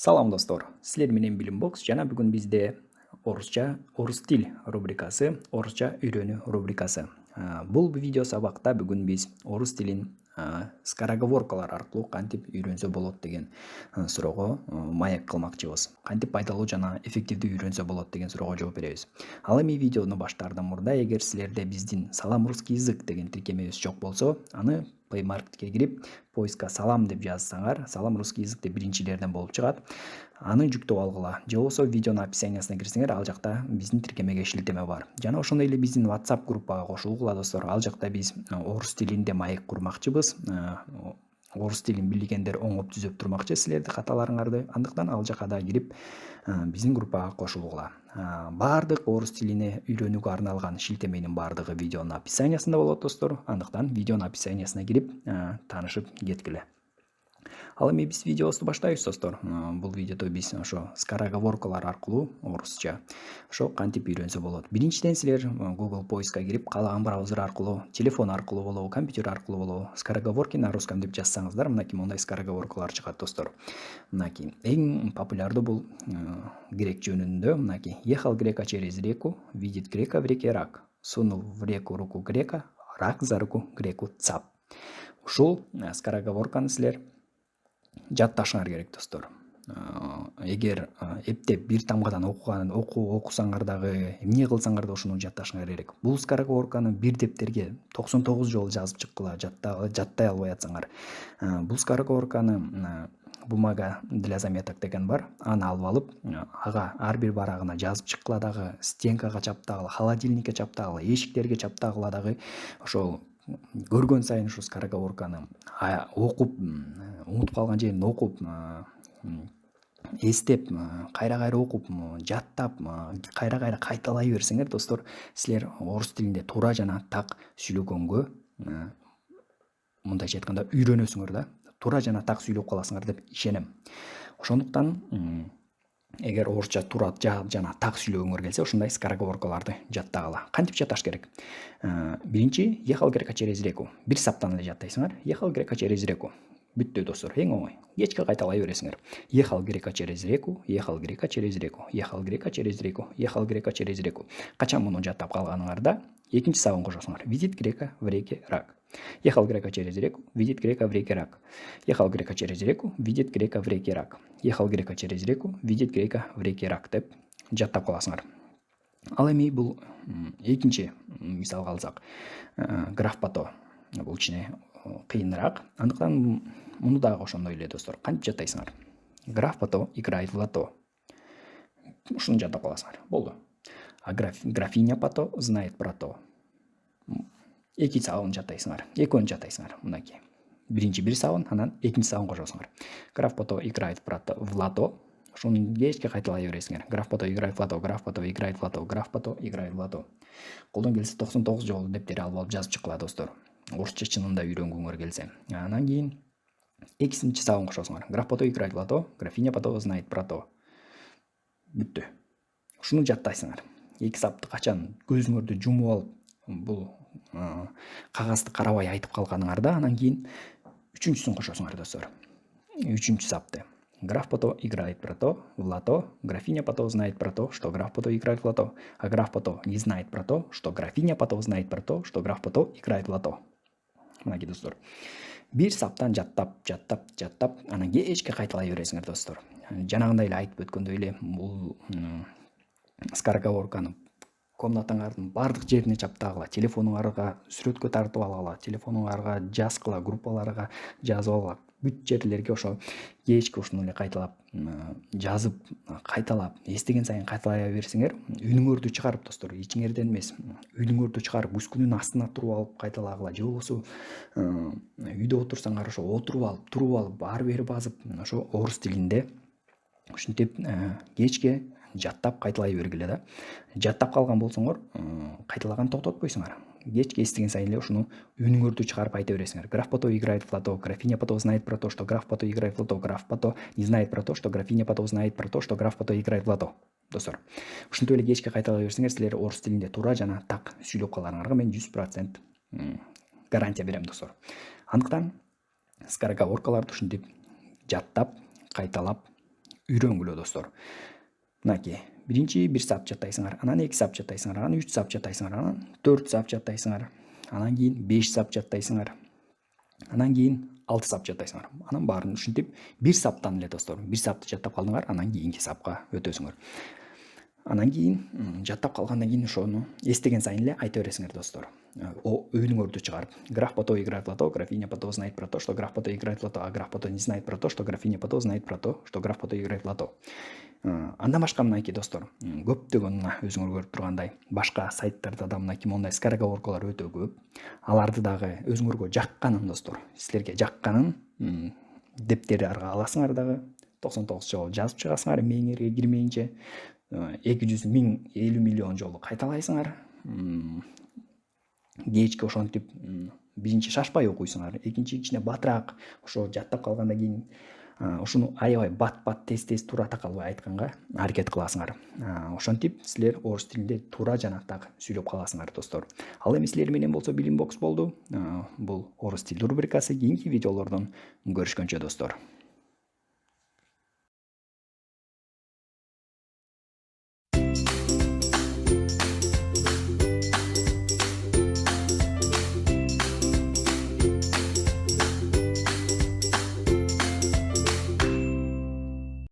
Салам достор, силер менен Билим Бокс жана бүгүн бизде орус тил рубрикасы, орусча үйрөнүү рубрикасы. Бул видео сабакта бүгүн биз орус тилин скороговоркалар аркылуу кантип үйрөнсө болот деген суроого маек кылмакчыбыз. Кантип пайдалуу жана эффективдүү үйрөнсө болот деген суроого жооп беребиз. Ал эми видеону баштаардан мурда эгер силерде биздин салам русский язык деген тиркемебиз жок болсо, аны Play Marketке кирип, поиска салам деп жазсаңар, салам русский язык деп биринчилерден болуп чыгат. Аны жүктөп алгыла. Же болбосо видеонун описаниясына кирсеңер, ал жакта биздин тиркемеге шилтеме бар. Жана ошондой эле биздин WhatsApp группага кошулгула достор. Ал жакта биз орус тилинде маек курмакчыбыз. Орус тилин билгендер оңоп түзөп турмакчы силерди каталарыңарды. Андыктан ал жака да кирип биздин группага кошулгула. Баардык орус тилине үйрөнүүгө арналган шилтеменин баардыгы видеонун описаниясында болот достор. Андыктан видеонун описаниясына кирип таанышып кеткиле. Ал эми биз видеобузду баштайбыз достор. Бул видеодо биз ошо скороговоркалар аркылуу орусча ошо кантип үйрөнсө болот. Биринчиден силер Google поиска кирип, каалаган браузер аркылуу, телефон аркылуу болобу, компьютер аркылуу болобу, скороговорки на русском деп жазсаңыздар, мынакей мондай скороговоркалар чыгат достор. Мынакей эң популярдуу бул грек жөнүндө. Мынакей: ехал грека через реку, видит грека в реке рак. Сунул в реку руку грека, рак за руку греку цап. Ушул скороговорканы силер жатташыңар керек достор. Эгер эптеп бир тамгадан окусаңар дагы, эмне кылсаңар да ошону жатташыңар керек. Бул скороговорканы бир дептерге 99 жолу жазып чыккыла, жаттай албай атсаңар. Бул скороговорканы бумага для заметок деген бар. Аны алып алып, ага ар бир барагына жазып чыккыла дагы, стенкага чаптагыла, холодильникке чаптагыла, эшиктерге чаптагыла дагы. Ошол көргөн сайын ушу скороговорканы окуп, унутуп калган жерин окуп, эстеп, кайра окуп, жаттап, кайра кайталай берсеңер достор, силер орус тилинде туура жана так сүйлөгөнгө, мындайча айтканда, үйрөнөсүңөр да. Туура жана так сүйлөп каласыңар деп ишенем. Ошондуктан эгер орусча туура жана так сүйлөгөңөр келсе, ушундай скороговоркаларды жаттагыла. Кантип жатташ керек? Биринчи: ехал грека через реку. Бир саптан эле жаттайсыңар. Ехал грека через реку. Бүттү достор, эң оңой. Кечке кайталай бересиңер. Ехал грека через реку, ехал грека через реку, ехал грека через реку, ехал грека через реку. Качан муну жаттап калганыңарда экинчи сабын кошосуңар. Видит грека в реке рак. Ехал грека через реку, видит грека в реке рак. Ехал грека через реку, видит грека в реке рак. Ехал грека через реку, видит грека в реке рак деп жаттап каласыңар. Ал эми бул экинчи мисалга алсак, граф пато. Бул кичине кыйыныраак. Андыктан муну дагы ошондой эле достор. Кантип жаттайсыңар? Граф пато играет в лото. Ушуну жаттап каласыңар. Болду. А графиня пато знает про то. Эки сабын жаттайсыңар. Экөөнү жаттайсыңар. Мынакей. Биринчи бир сабын, анан экинчи сабын кошосуңар. Граф пото играет в лото. Ошону кечке кайталай бересиңер. Граф пото играет в лото, граф пото играет в лото, граф пото играет в лото. Колдон келсе 99 жолу дептери алып жазып чыккыла достор. Орусча чынында үйрөнгүңөр келсе. Анан кийин экинчи сабын кошосуңар. Граф пото играет в лото, графиня пото знает про то. Бүттү. Ушуну жаттайсыңар. Эки сапты качан көзүңөрдү жумуп алып, бул кагазды карабай айтып калганыңарда, анан кийин үчүнчүсүн кошосуңар достор. Үчүнчү сапты. Граф пото играет в лото, графиня пото знает про то, что граф пото играет в лото, а граф пото не знает про то, что графиня пото знает про то, что граф пото играет в лото. Мынакей достор. Бир саптан жаттап, анан кечке кайталай бересиңер достор. Жанагындай эле айтып өткөндөй эле, бул скороговорканы комнатаңардын баардык жерине чаптагыла, телефонуңарга сүрөткө тартып алгыла, телефонуңарга жазгыла, группаларга жазып алгыла. Бүт жерлерге ошо кечке ушуну эле кайталап жазып, кайталап, эстеген сайын кайталай берсеңер, үнүңөрдү чыгарып достор, ичиңерден эмес, үнүңөрдү чыгарып, үскүнүн астына туруп алып кайталагыла. Же болбосо үйдө отурсаңар, ошо туруп алып, ары бери басып, ошо орус тилинде ушинтип кечке жаттап кайталай бергиле да. Жаттап калган болсоңор, кайталаган токтотпойсуңар. Кечке эстеген сайын эле ушуну үнүңөрдү чыгарып айта бересиңер. Граф пото играет в лото, графиня пото знает про то, что граф пото играет в лото, граф пото не знает про то, что графиня пото знает про то, что граф пото играет в лото. Достор, ушинтип эле кечке кайталай берсеңер, силер орус тилинде туура жана так сүйлөп каларыңарга мен 100% гарантия берем достор. Андыктан скороговоркаларды ушинтип жаттап, кайталап, үйрөнгүлө достор. Мынакей биринчи 1 сап жаттайсыңар, анан 2 сап жаттайсыңар, анан 3 сап жаттайсыңар, анан 4 сап жаттайсыңар, анан кийин 5 сап жаттайсыңар, анан кийин 6 сап жаттайсыңар. Анан баарын ушинтип 1 саптан эле достор. 1 сапты жаттап калдыңар, анан кийинки сапка өтөсүңөр. Анан кийин жаттап калгандан кийин ошону эстеген сайын эле айта бересиңер достор. Өйүңөрдү чыгарып. Граф Пото играет в лото, графиня Пото знает про то, что граф Пото играет в лото, а граф Пото не знает про то, что графиня Пото знает про то, что граф Пото играет в лото. Андан башка мынакей достор, көптөгөн мына өзүңөр көрүп тургандай башка сайттарда да мынакей мондай скороговоркалар өтө көп. Аларды дагы өзүңөргө жакканын достор, силерге жакканын дептерге аласыңар дагы 99 жолу жазып чыгасыңар, мээңерге кирмейинче 200 миң 50 миллион жолу кайталайсыңар. Кечке ошентип биринчи шашпай окуйсуңар, экинчи кичине батыраак ошо жаттап калгандан кийин ушуну аябай бат тез туура такалбай айтканга аракет кыласыңар. Ошентип силер орус тилинде туура жанактак сүйлөп каласыңар достор. Ал эми силер менен болсо Билим Бокс болду. Бул орус тил рубрикасы. Кийинки видеолордон көрүшкөнчө достор.